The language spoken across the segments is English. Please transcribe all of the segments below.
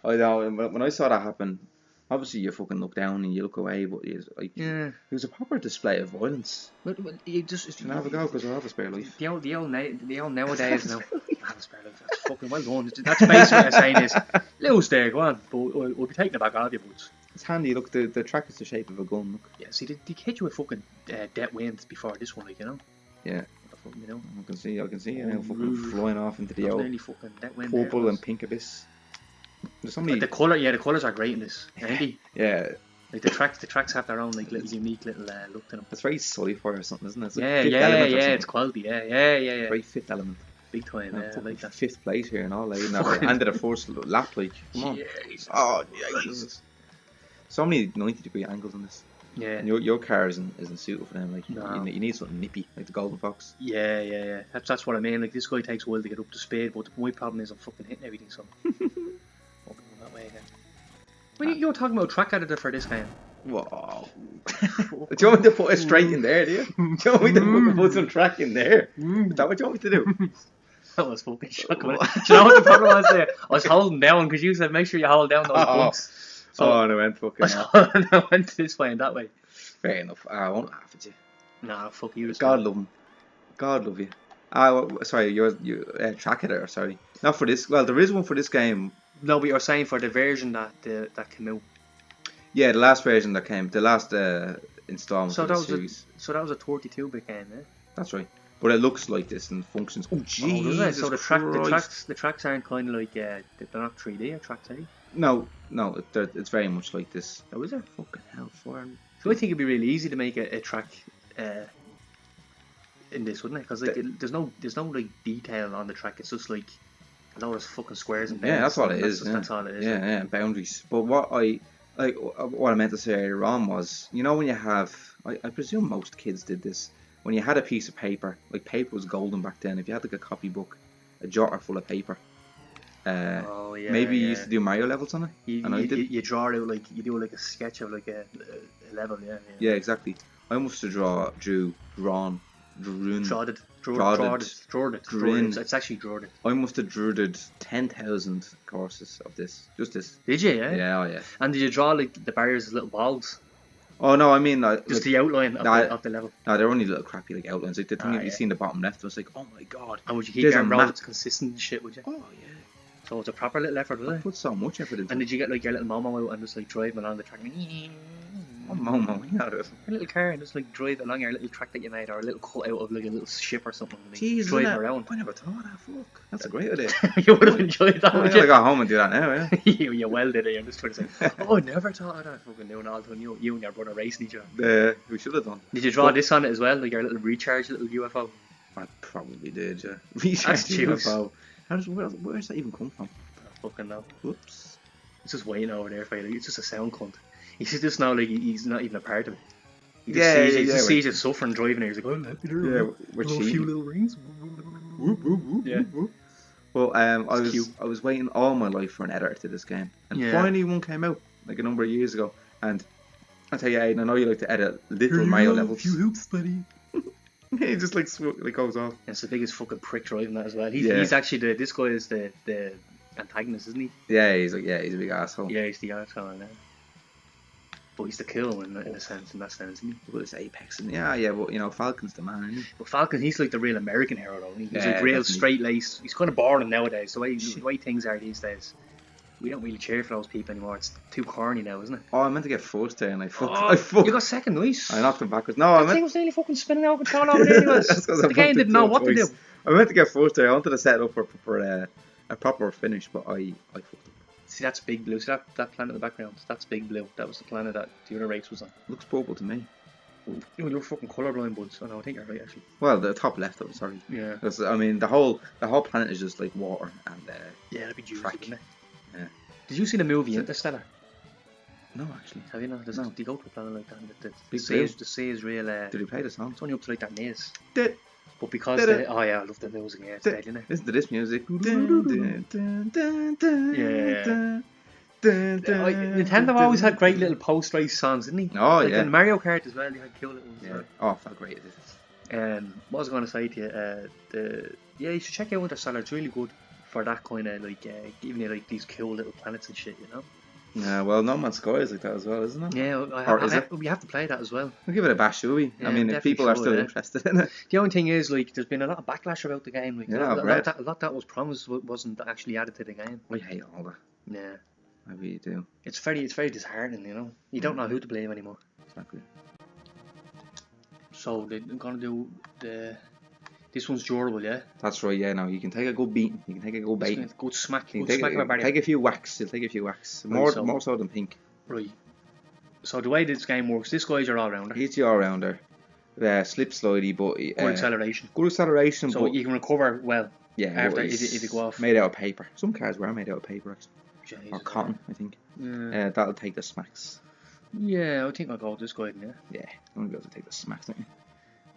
I know. When I saw that happen, obviously you fucking look down and you look away, but it was a proper display of violence. But you just Can I have a go because I have a spare life? The old nowadays now. I have a spare life. That's fucking well done. That's basically what I'm saying is, lose there, go on. But we'll be taking it back out of your boots. It's handy. Look, the track is the shape of a gun. Look. Yeah. See, they hit you with fucking dead wind before this one, like you know. Yeah. You know. I can see you now fucking flying off into the old purple and pink abyss. There's so many... The colours are great in this, aren't they? Yeah. Like the tracks have their own like little unique little look to them. It's very sci-fi or something, isn't it? It's like it's quality, yeah. Very fifth element. Big time, yeah. Like that. Fifth place here and all, like, end of the first lap, like, come on. Jesus. Oh, Jesus. So many 90-degree angles on this. Yeah. And your car isn't suited for them. Like no. you need something nippy, like the Golden Fox. Yeah. That's what I mean. Like this guy takes a while to get up to speed, but my problem is I'm fucking hitting everything. So fucking that way again. When you were talking about track editor for this game. Whoa. Do you want me to put it straight in there? Do you? Do you want me to put some track in there? Is that what you want me to do? That was fucking shocking. Do you know what the problem was there? I was holding down because you said make sure you hold down those bumps. So I went fucking. I went this way and that way. Fair enough. I won't laugh at you. Nah, fuck you. God love him. God love you. Sorry, you're track editor. Sorry, not for this. Well, there is one for this game. No, but you're saying for the version that came out. Yeah, the last version that came, the last installment of the series. So that was a 32-bit game, eh? That's right. But it looks like this and functions. Oh, Jesus so the tracks aren't kind of like they're not 3D or tracks, are they? No, it's very much like this. Oh, is it? Fucking hell, for. So I think it'd be really easy to make a track in this, wouldn't it? Because like there's no like detail on the track. It's just like a lot of fucking squares and boundaries. Yeah, that's all it is. That's all it is. Yeah, boundaries. But what I meant to say earlier on was, you know, when you have, I presume most kids did this. When you had a piece of paper, like paper was golden back then. If you had like a copybook, a jar full of paper. Maybe you used to do Mario levels on it. You draw it out like you do like a sketch of like a level, Yeah, exactly. I must have drawn. It's actually drawn. I must have drew 10,000 courses of this. Just this. Did you? Yeah. Yeah, yeah. And did you draw like the barriers as little balls? Oh no, I mean just the outline of the level. No, they're only little crappy like outlines. Like the thing you've seen the bottom left, I was like, oh my god. And would you keep your roads consistent and shit? Would you? Oh yeah. So it's a proper little effort, was it? I put so much effort into it. And did you get like your little Momo out and just like drive along the track? Oh, Momo, yeah. A little car and just like drive along your little track that you made, or a little cut out of like a little ship or something. Like, jeez, drive around. I never thought of that. Fuck, that's a great idea. You would have enjoyed that. I gotta go home and do that now. Yeah. you well did it. I'm just trying to say. Oh, I never thought of that. Fucking doing all the time. You and your brother racing each other. We should have done. Did you draw this on it as well, like your little recharge little UFO? I probably did. Yeah. Recharge UFO. Where's that even come from? I fucking know. Whoops. It's just waiting over there for you. Like, it's just a sound cunt. He's just now like he's not even a part of it. He just sees you suffering driving here. He's like, oh, happy there. Yeah, we're cheating. A few little rings. Yeah. Well, I was waiting all my life for an editor to this game, and finally one came out like a number of years ago. And I tell you, Aidan, I know you like to edit little Mario levels. A few hoops, buddy. He just like goes off. It's the biggest fucking prick driving that as well. He's actually this guy is the antagonist, isn't he? Yeah, he's a big asshole. Yeah, he's the asshole. But he's the cool one in that sense, isn't he? Well, it's Apex, and yeah, but you know, Falcon's the man, isn't he? But Falcon, he's like the real American hero, though. He's like real straight laced. He's kind of boring nowadays. The way things are these days, we don't really cheer for those people anymore. It's too corny now, isn't it? Oh, I meant to get first there, and I fucked. You got second, nice. I knocked him backwards. No, the thing was nearly fucking spinning out of control over there. The game didn't know what to do. I meant to get first there. I wanted to set up for a proper finish, but I fucked up. See, that's Big Blue. See that planet in the background? That's Big Blue. That was the planet that the other race was on. Looks purple to me. You're fucking colourblind, buds. Oh no, I think you're right, actually. Well, the top left of it, sorry. Yeah. I mean, the whole planet is just like water and that'd be juicy, wouldn't it? Yeah. Did you see the movie Interstellar? No, actually. Have you not? Do you go to a planet like that? The sea is real. Did he play the song? It's only up to like that knees. Did. But because I love the music. Yeah, it's dead, isn't it? Listen to this music. Yeah. Nintendo always had great little post-race songs, didn't he? Oh, like yeah. in Mario Kart as well, they had cool little ones. Yeah. Oh, I felt great. What was I going to say to you? You should check out Interstellar. It's really good. for that kind of like giving you like these cool little planets and shit, you know. Yeah, well, No Man's Sky is like that as well, isn't it? Yeah, we have to play that as well. We'll give it a bash, will we? Yeah, I mean, if people are still interested in it. The only thing is, like, there's been a lot of backlash about the game. Like, Yeah, a lot that was promised wasn't actually added to the game. I hate all that. Yeah, I really do. it's very disheartening, you know. You don't know who to blame anymore. Exactly. So they're gonna do this one's durable, yeah. That's right. Yeah, no, you can take a good beating. You can take a good baiting. Good smack. You Good can smack of a barrier. take a few whacks. You'll take a few whacks. More so than pink. Right. So the way this game works, this guy's your all-rounder. He's the all-rounder. Slip slidey, but Good acceleration. Good acceleration, so but you can recover well. Yeah. After if you go off. Made out of paper. Some cars were made out of paper, actually. Jesus, or cotton, I think. Yeah. That'll take the smacks. Yeah, I think I'll go with this guy, yeah. Yeah, I'm going to take the smacks, don't you?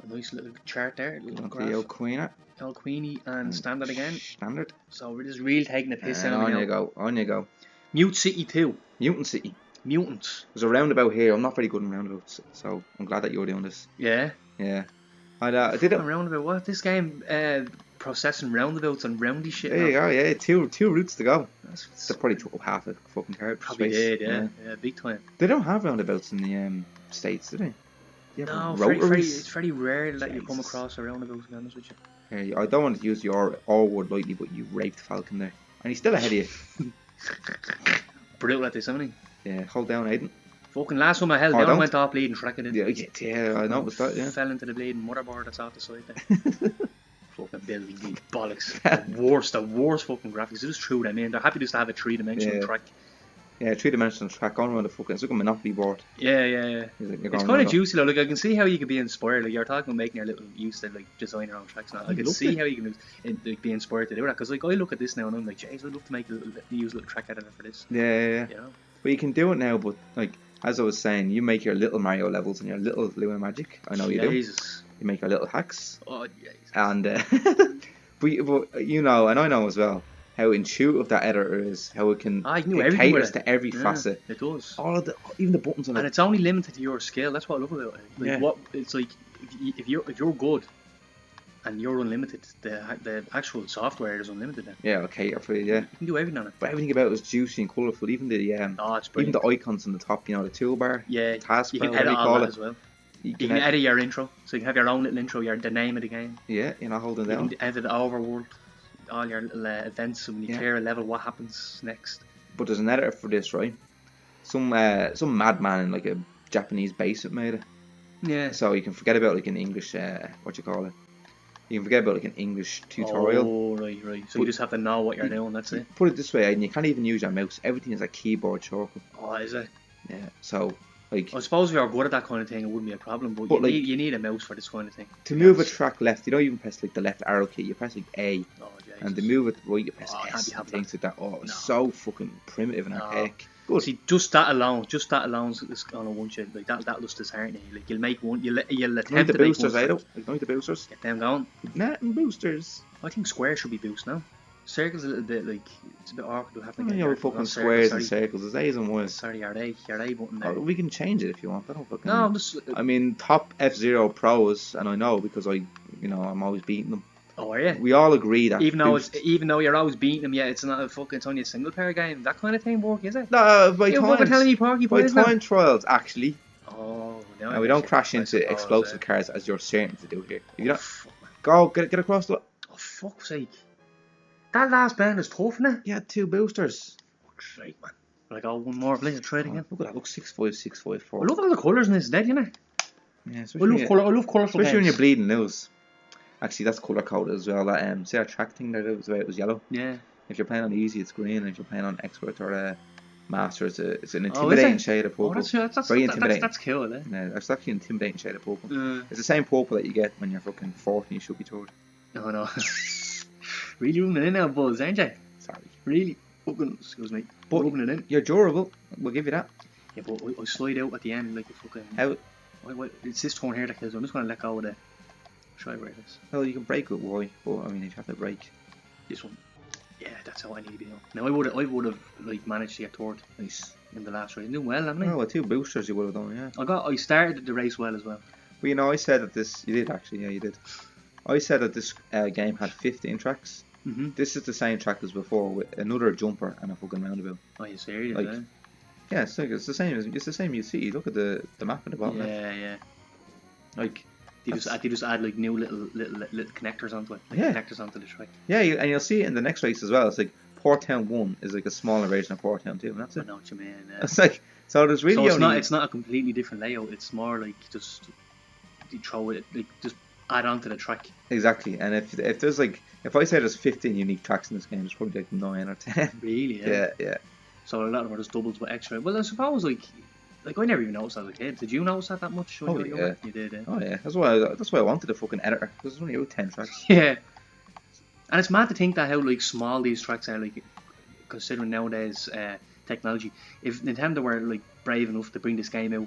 A nice little chart there. Little graph. The old Queener. El Queenie and standard again. Standard. So we're just really taking the piss out of me. On you go. Mute City 2. Mutant City. Mutants. There's a roundabout here. I'm not very good in roundabouts, so I'm glad that you're doing this. Yeah. Yeah. I did it. Roundabout. What? This game processing roundabouts and roundy shit. There you go. Yeah, two routes to go. They probably took up half a fucking car. Probably did. Yeah, big time. They don't have roundabouts in the States, do they? No, it's very rare that you come across a roundabout, to be honest with you. Yeah, I don't want to use your R word lightly, but you raped Falcon there. And he's still ahead of you. Brutal at this, isn't he? Yeah, hold down, Aiden. Fucking last one I held down went off bleeding, Shrek it in. Yeah, I noticed that, yeah. Fell into the bleeding motherboard that's off the side there. Fucking building these bollocks. the worst fucking graphics. It just threw them in. They're happy just to have a 3-dimensional track. Yeah, 3-dimensional track going around the fucking. It's like a Monopoly board. Yeah. It's kind of juicy though. Like, I can see how you could be inspired. Like, you're talking about making your little use to like design your own tracks now. I can see how you can like be inspired to do that. Because like I look at this now and I'm like, jeez, I'd love to use a little track editor for this. Yeah. You know? But you can do it now. But like as I was saying, you make your little Mario levels and your little Lua Magic. I know you do. You make your little hacks. Oh Jesus. And but you know, and I know as well, how intuitive that editor is, how it can it caters to every facet. It does. Even the buttons on it. And it's only limited to your skill. That's what I love about it. Like it's like if you're good and you're unlimited, the actual software is unlimited then. Yeah, it'll cater for you, yeah. You can do everything on it. But everything about it is juicy and colourful, even the it's even the icons on the top, you know, the toolbar. Yeah, taskbar, you can edit all that as well. You can edit your intro, so you can have your own little intro, the name of the game. Yeah, you're not holding down. You can edit the overworld, all your events, when you clear a level, what happens next. But there's an editor for this, right? Some madman in like a Japanese base have made it. Yeah. So you can forget about like an English, what you call it. You can forget about like an English tutorial. Oh, right. So you just have to know what you're doing, that's it. Put it this way, and you can't even use your mouse. Everything is a keyboard shortcut. Oh, is it? Yeah, so like... I suppose if you're good at that kind of thing, it wouldn't be a problem, but you need a mouse for this kind of thing. To move a track left, you don't even press like the left arrow key, you press like A. Oh, Jesus. And to move it right, you press S and things like that. Oh, it's so fucking primitive and archaic. Good. See, just that alone is gonna want you. Like that looks disheartening. Like you'll make one, you'll attempt to make one. Ignite the boosters. Get them going. Nothing boosters. I think squares should be boost now. Circles a little bit like it's a bit awkward. Fucking squares and circles. There's A's and Y's. Sorry, your A button there. We can change it if you want. I don't fucking. No, I'm just. I mean, top F-Zero pros, and I know because I'm always beating them. Oh, are you? We all agree that even though you're always beating them, it's not it's only a single player game. That kind of thing work, is it? No, by time trials actually. Oh, no. And we don't crash into explosive cars as you're certain to do here. If you don't, go get across the. Oh, fuck's sake! That last band is tough, isn't it? Yeah, 2 boosters. Fuck's sake, man. Will I go one more, please? Try it again. Look at that. Look, 65654. I love all the colours in this, dead, you know. Yeah, I love colourful games. Especially when you're bleeding news. Actually, that's colour coded as well. That see our track thing there, it was yellow. Yeah. If you're playing on easy, it's green. And if you're playing on expert or master, it's an intimidating shade of purple. That's very intimidating. That's cool, eh? Yeah, that's actually an intimidating shade of purple. It's the same purple that you get when you're fucking 4th and you should be 3rd. Oh no. Really rubbing it in now, Buzz, aren't you? Sorry. Really fucking, excuse me, but rubbing it in. You're durable. We'll give you that. Yeah, but I slide out at the end like a fucking. How? It's this turn here that kills. I'm just gonna let go of the. Try where it is. Well, you can break with Y, but I mean, if you have to break. This one. Yeah, that's how I need to be doing. Now I would have like managed to get 3rd. Nice. In the last race, doing well, haven't I? Oh, well, 2 boosters you would have done, yeah. I started the race well as well. Well, I said that this. You did actually, yeah, you did. I said that this game had 15 tracks. This is the same track as before with another jumper and a fucking roundabout. Oh, you serious? Like, yeah, it's the same. It's the same you see. Look at the map at the bottom. Yeah. Like. They just add like new little connectors onto it. Like connectors onto the track. Yeah, and you'll see it in the next race as well. It's like Portown 1 is like a smaller version of Portown 2, and that's it. I know what you mean. It's like, so there's really it's not a completely different layout. It's more like just you throw it, like just add on to the track. Exactly. And if there's like, if I say there's 15 unique tracks in this game, there's probably like 9 or 10. Really? Yeah. So a lot of them are just doubles but extra. Well, I suppose like I never even noticed as a kid. Did you notice that much? Oh yeah. You did. Yeah. Oh yeah. That's why I wanted a fucking editor, because there's only about 10 tracks. Yeah. And it's mad to think that how like small these tracks are, like considering nowadays technology. If Nintendo were like brave enough to bring this game out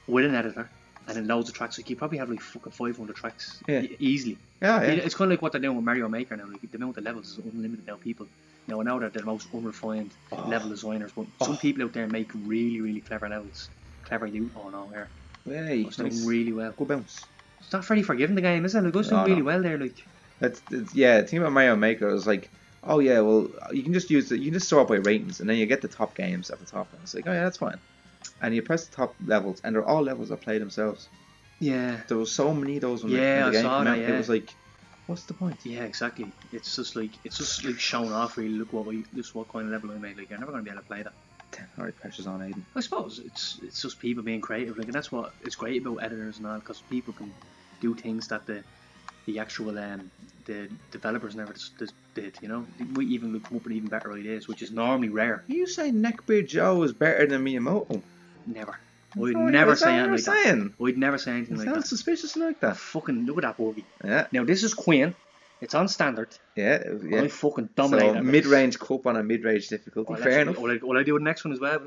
with an editor and then loads of tracks, like you probably have like fucking 500 tracks easily. Yeah. It's kind of like what they're doing with Mario Maker now. Like the amount of levels is unlimited now. People now they're the most unrefined level designers, but some people out there make really, really clever levels. Clever you. Oh no, here. Yeah, it's doing really well. Good bounce. It's not very forgiving, the game, is it? It goes doing really well there, like. It's the thing about Mario Maker is like, oh yeah, well you can just use it. You can just sort by ratings, and then you get the top games at the top, and it's like, oh yeah, that's fine. And you press the top levels, and they're all levels that play themselves. Yeah. There was so many of those when the I game saw came that. out. Yeah. It was like, what's the point? Yeah, exactly. It's just like showing off. Really, look what kind of level I made. Like you're never gonna be able to play that. Alright, pressure's on Aiden. I suppose it's just people being creative, like, and that's what it's great about editors and all, because people can do things that the actual the developers never did. You know, they might even come up with even better ideas, which is normally rare. Are you saying Neckbeard Joe is better than Miyamoto? Never. I'd never say anything like that. I'd never say anything like that. Sounds suspicious like that. Fucking look at that bogey. Yeah. Now this is Queen. It's on standard. Yeah. I fucking dominate. So mid-range cup on a mid-range difficulty. Fair enough. Will I do the next one as well?